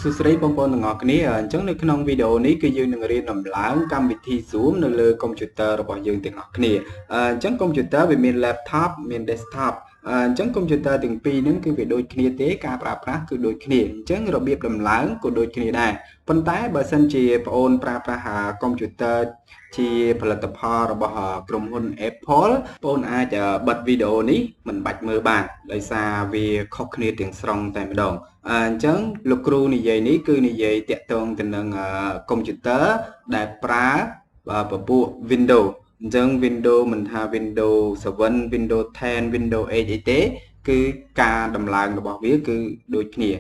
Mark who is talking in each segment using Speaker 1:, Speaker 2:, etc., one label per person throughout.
Speaker 1: សួស្តីបងប្អូនទាំងអស់គ្នាអញ្ចឹងនៅក្នុងវីដេអូនេះគឺយើងនឹងរៀនដំឡើងកម្មវិធី Zoom នៅលើកុំព្យូទ័ររបស់យើងទាំងអស់គ្នាអញ្ចឹងកុំព្យូទ័រវាមាន laptop មាន desktop អញ្ចឹងកុំព្យូទ័រទាំងពីរហ្នឹងគឺវាដូចគ្នាទេការប្រើប្រាស់គឺដូចគ្នាអញ្ចឹងរបៀបដំឡើងក៏ដូចគ្នាដែរប៉ុន្តែបើសិនជាបងអូនប្រើប្រាស់កុំព្យូទ័រជាផលិតផលរបស់ក្រុមហ៊ុន Apple បងអូនអាចបិទវីដេអូនេះមិនបាច់មើលបានដោយសារវាខុសគ្នាទាំងស្រុងតែម្ដងអញ្ចឹងលោកគ្រូនិយាយនេះគឺនិយាយតាក់ទងទៅនឹងកុំព្យូទ័រដែលប្រើពពួក Windows អញ្ចឹង Windows មិនថា Windows 7 Windows 10 Windows 8អីទេគឺការដំឡើងរបស់វាគឺដូចគ្នា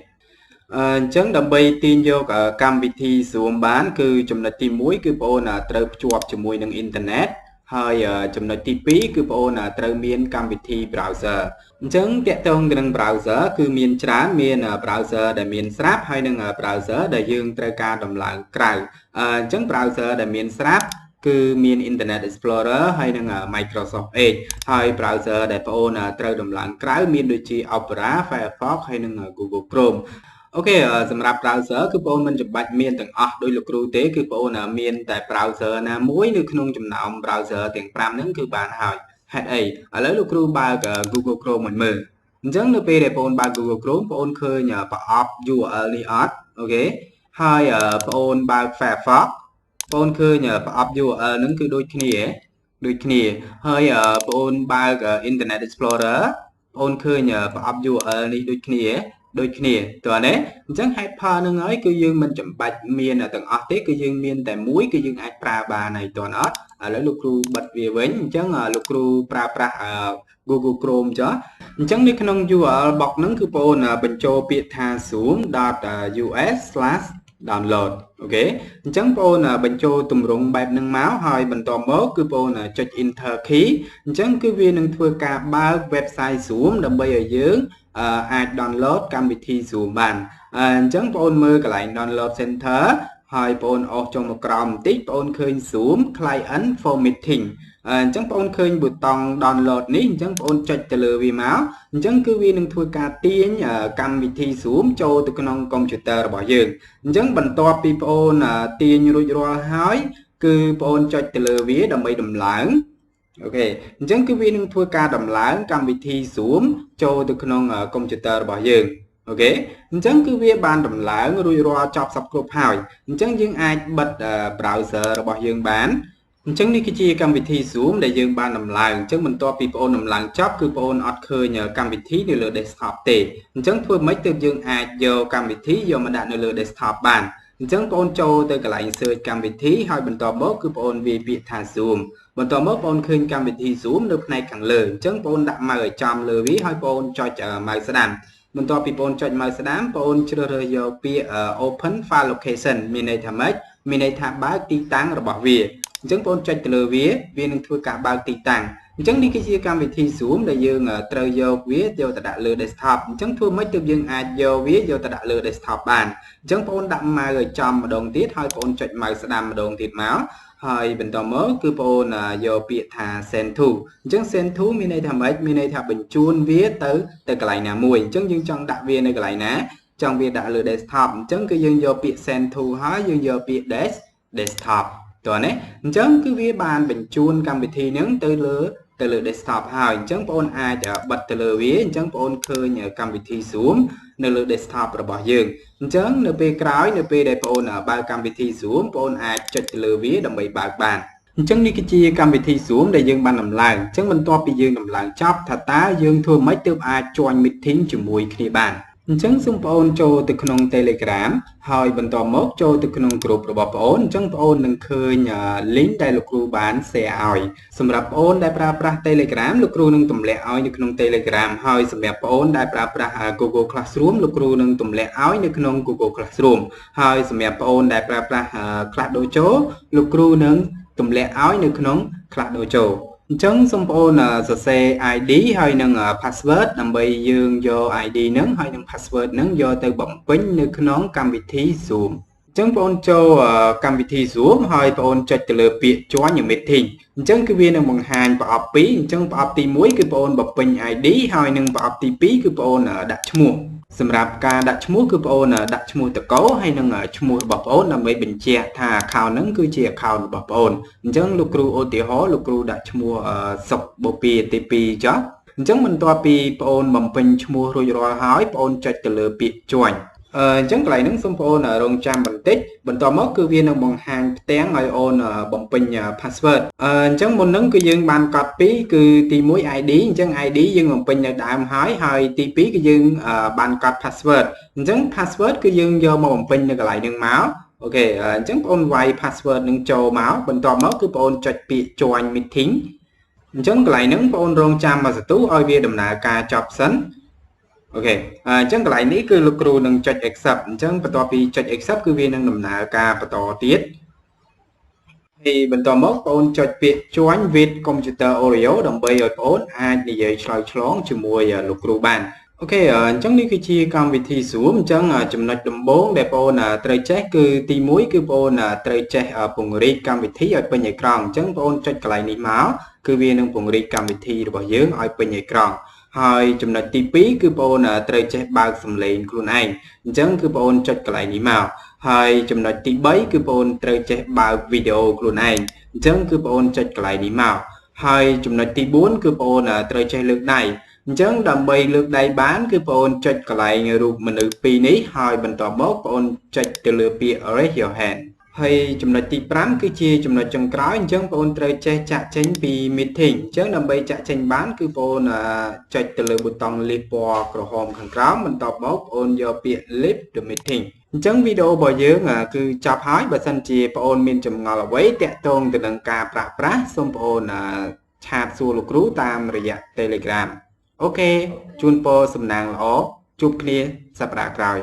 Speaker 1: អញ្ចឹងដើម្បីទាញយកកម្មវិធី Zoom បានគឺចំណុចទី1គឺបងអូនត្រូវភ្ជាប់ជាមួយនឹងអ៊ីនធឺណិតហើយចំណុចទី2គឺបងអូនត្រូវមានកម្មវិធី browser អញ្ចឹងតាក់ទងទៅនឹង browser គឺមានច្រើនមាន browser ដែលមានស្រាប់ហើយនិង browser ដែលយើងត្រូវការដំឡើងក្រៅអញ្ចឹង browser ដែលមានស្រាប់គឺមាន Internet Explorer ហើយនិង Microsoft Edge ហើយ browser ដែលបងអូនត្រូវដំឡើងក្រៅមានដូចជា Opera, Firefox ហើយនិង Google Chromeអូខេសម្រាប់ browser គឺបងអូនមិនចាំបាច់មានទាំងអស់ដោយលោកគ្រូទេគឺបងអូនមានតែ browser ណាមួយនៅក្នុងចំណោម browser ទាំង5ហ្នឹងគឺបានហើយហេតុអីឥឡូវលោកគ្រូបើក Google Chrome ឲ្យមើលអញ្ចឹងនៅពេលដែលបងអូនបើក Google Chrome បងអូនឃើញប្រអប់ URL នេះអត់អូខេហើយបងអូនបើក Firefox បងអូនឃើញប្រអប់ URL ហ្នឹងគឺដូចគ្នាហើយបងអូនបើក Internet Explorer បងអូនឃើញប្រអប់ URL នេះដូចគ្នាតើណាអញ្ចឹងហេតុផលនឹងហើយគឺយើងមិនចាំបាច់មានទាំងអស់ទេគឺយើងមានតែមួយគឺយើងអាចប្រើបានហើយតើអត់ឥឡូវលោកគ្រូបិទវាវិញអញ្ចឹងលោកគ្រូប្រើប្រាស់ Google Chrome ចុះអញ្ចឹងនៅក្នុង URL box ហ្នឹងគឺបងអូនបញ្ចូលពាក្យថា zoom.us/download អូខេអញ្ចឹងបងអូនបញ្ចូលទម្រង់បែបហ្នឹងមកហើយបន្ទាប់មកគឺបងអូនចុច Enter key អញ្ចឹងគឺវានឹងធ្វើការបើក website Zoom ដើម្បីឲ្យយើងអាច download កម្មវិធី Zoom បានអញ្ចឹងបងអូនមើលកន្លែង download center ហើយបងអូនអូសចុះមកក្រោមបន្តិចបងអូនឃើញ Zoom client for meeting អញ្ចឹងបងអូនឃើញប៊ូតុង download នេះអញ្ចឹងបងអូនចុចទៅលើវាមកអញ្ចឹងគឺវានឹងធ្វើការទាញកម្មវិធី Zoom ចូលទៅក្នុងកុំព្យូទ័ររបស់យើងអញ្ចឹងបន្ទាប់ពីបងអូនទាញរួចរាល់ហើយគឺបងអូនចុចទៅលើវាដើម្បីដំឡើងអូខេអញ្ចឹងគឺវានឹងធ្វើការដំឡើងកម្មវិធី Zoom ចូលទៅក្នុងកុំព្យូទ័ររបស់យើងអូខេអញ្ចឹងគឺវាបានដំឡើងរួចរាល់ចប់សពគ្រប់ហើយអញ្ចឹងយើងអាចបិទ browser របស់យើងបានអញ្ចឹងនេះគឺជាកម្មវិធី Zoom ដែលយើងបានដំឡើងអញ្ចឹងបន្ទាប់ពីបងអូនដំឡើងចប់គឺបងអូនអត់ឃើញកម្មវិធីនៅលើ desktop ទេអញ្ចឹងធ្វើម៉េចទើបយើងអាចយកកម្មវិធីយកមកដាក់នៅលើ desktop បានអញ្ចឹងបងអូនចូលទៅកន្លែង search កម្មវិធីហើយបន្ទាប់មកគឺបងអូនវាយពាក្យថា Zoom បន្ទាប់មកបងអូនឃើញកម្មវិធី Zoom នៅផ្នែកខាងលើអញ្ចឹងបងអូនដាក់ម៉ៅឲ្យចំលើវាហើយបងអូនចុចម៉ៅស្ដាំបន្ទាប់ពីបងអូនចុចម៉ៅស្ដាំបងអូនជ្រើសរើសយកពាក្យ open file location មានន័យថាម៉េចមានន័យថាបើកទីតាំងរបស់វាអញ្ចឹងបងអូនចុចទៅលើវានឹងធ្វើការបើកទីតាំងអញ្ចឹងនេះគឺជាកម្មវិធី Zoom ដែលយើងត្រូវយកវាយកទៅដាក់លើ desktop អញ្ចឹងធ្វើម៉េចទើបយើងអាចយកវាយកទៅដាក់លើ desktop បានអញ្ចឹងបងអូនដាក់ម៉ៅឲ្យចំម្ដងទៀតហើយបងអូនចុចម៉ៅស្ដាំម្ដងទៀតមកហើយបន្តមកគឺបងអូនយកពាក្យថា send to អញ្ចឹង send to មានន័យថាម៉េចមានន័យថាបញ្ជូនវាទៅកន្លែងណាមួយអញ្ចឹងយើងចង់ដាក់វានៅកន្លែងណាចង់វាដាក់លើ desktop អញ្ចឹងគឺយើងយកពាក្យ send to ហើយយើងយកពាក្យ desktop តើណាអញ្ចឹងគឺវាបានបញ្ជូនកម្មវិធីហ្នឹងទៅលើ desktop ហើយអញ្ចឹងបងអូនអាចបិទទៅលើវាអញ្ចឹងបងអូនឃើញកម្មវិធី Zoom នៅលើ desktop របស់យើងអញ្ចឹងនៅពេលក្រោយនៅពេលដែលបងអូនបើកកម្មវិធី Zoom បងអូនអាចចុចទៅលើវាដើម្បីបើកបានអញ្ចឹងនេះគឺជាកម្មវិធី Zoom ដែលយើងបានដំឡើងអញ្ចឹងបន្ទាប់ពីយើងដំឡើងចប់ថាតើយើងធ្វើម៉េចទើបអាច join meeting ជាមួយគ្នាបានអញ្ចឹងសូមបងអូនចូលទៅក្នុង Telegram ហើយបន្តមកចូលទៅក្នុង group របស់បងអូនអញ្ចឹងបងអូននឹងឃើញ link ដែលលោកគ្រូបាន share ឲ្យសម្រាប់បងអូនដែលប្រើប្រាស់ Telegram លោកគ្រូនឹងទម្លាក់ឲ្យនៅក្នុង Telegram ហើយសម្រាប់បងអូនដែលប្រើប្រាស់ Google Classroom លោកគ្រូនឹងទម្លាក់ឲ្យនៅក្នុង Google Classroom ហើយសម្រាប់បងអូនដែលប្រើប្រាស់ Class Dojo លោកគ្រូនឹងទម្លាក់ឲ្យនៅក្នុង Class Dojoអញ្ចឹងសូមបងអូនសរសេរ ID ហើយនឹង password ដើម្បីយើងយក ID ហ្នឹងហើយនឹង password ហ្នឹងយកទៅបំពេញនៅក្នុងកម្មវិធី Zoom អញ្ចឹងបងអូនចូលកម្មវិធី Zoom ហើយបងអូនចុចទៅលើពាក្យ Join your meeting អញ្ចឹងគឺវានឹងបង្ហាញប្រអប់2អញ្ចឹងប្រអប់ទី1គឺបងអូនបំពេញ ID ហើយនឹងប្រអប់ទី2គឺបងអូនដាក់ឈ្មោះ សម្រាប់ការដាក់ឈ្មោះគឺបងអូនដាក់ឈ្មោះតកោហើយនឹងឈ្មោះរបស់បងអូនដើម្បីបញ្ជាក់ថា account ហ្នឹងគឺជា account របស់បងអូនអញ្ចឹងលោកគ្រូឧទាហរណ៍លោកគ្រូដាក់ឈ្មោះសុកបូពីទី2ចុះអញ្ចឹងបន្ទាប់ពីបងអូនបំពេញឈ្មោះរួចរាល់ហើយបងអូនចុចទៅលើពាក្យ join អញ្ចឹងកន្លែងហ្នឹងសូមបងអូនរងចាំបន្តិចបន្ទាប់មកគឺវានឹងបង្ហាញផ្ទាំងឲ្យអូនបំពេញ password អញ្ចឹងមុនហ្នឹងគឺយើងបានកត់ពីគឺទី1 ID អញ្ចឹង ID យើងបំពេញនៅដើមហើយទី2គឺយើងបានកត់ password អញ្ចឹង password គឺយើងយកមកបំពេញនៅកន្លែងហ្នឹងមកអូខេអញ្ចឹងបងអូនវាយ password នឹងចូលមកបន្ទាប់មកគឺបងអូនចុចពាក្យ join meeting អញ្ចឹងកន្លែងហ្នឹងបងអូនរងចាំមកសន្ទុះឲ្យវាដំណើរការចប់សិនអូខេអញ្ចឹងកន្លែងនេះគឺលោកគ្រូនឹងចុច accept អញ្ចឹងបន្ទាប់ពីចុច accept គឺវានឹងដំណើរការបន្តទៀតហើយបន្តមកបងអូនចុចពាក្យ join with computer Oreo ដើម្បីឲ្យបងអូនអាចនិយាយឆ្លើយឆ្លងជាមួយលោកគ្រូបានអូខេអញ្ចឹងនេះគឺជាកម្មវិធី Zoom អញ្ចឹងចំណុចដំបូងដែលបងអូនត្រូវចេះគឺទី1គឺបងអូនត្រូវចេះពង្រីកកម្មវិធីឲ្យពេញអេក្រង់អញ្ចឹងបងអូនចុចកន្លែងនេះមកគឺវានឹងពង្រីកកម្មវិធីរបស់យើងឲ្យពេញអេក្រង់ហើយចំណុចទី2គឺបងអូនត្រូវចេះបើកសំឡេងខ្លួនឯងអញ្ចឹងគឺបងអូនចុចកន្លែងនេះមកហើយចំណុចទី3គឺបងអូនត្រូវចេះបើកវីដេអូខ្លួនឯងអញ្ចឹងគឺបងអូនចុចកន្លែងនេះមកហើយចំណុចទី4គឺបងអូនត្រូវចេះលើកដៃអញ្ចឹងដើម្បីលើកដៃបានគឺបងអូនចុចកន្លែងរូបមនុស្ស2នេះហើយបន្ទាប់មកបងអូនចុចទៅលើពាក្យ raise your hand ហើយចំណុចទី5គឺជាចំណុចចុងក្រោយអញ្ចឹងបងអូនត្រូវចេះចាក់ចេញពី meeting អញ្ចឹងដើម្បីចាក់ចេញបានគឺបងអូនចុចទៅលើប៊ូតុង leave ពណ៌ក្រហមខាងក្រោមបន្ទាប់មកបងអូនយកពាក្យ leave the meeting អញ្ចឹងវីដេអូរបស់យើងគឺចប់ហើយបើសិនជាបងអូនមានចម្ងល់អ្វីតាក់ទងទៅនឹងការប្រើប្រាស់សូមបងអូនឆាតសួរលោកគ្រូតាមរយៈ Telegram អូខេជូនពរសំណាងល្អជួបគ្នាសប្តាហ៍ក្រោយ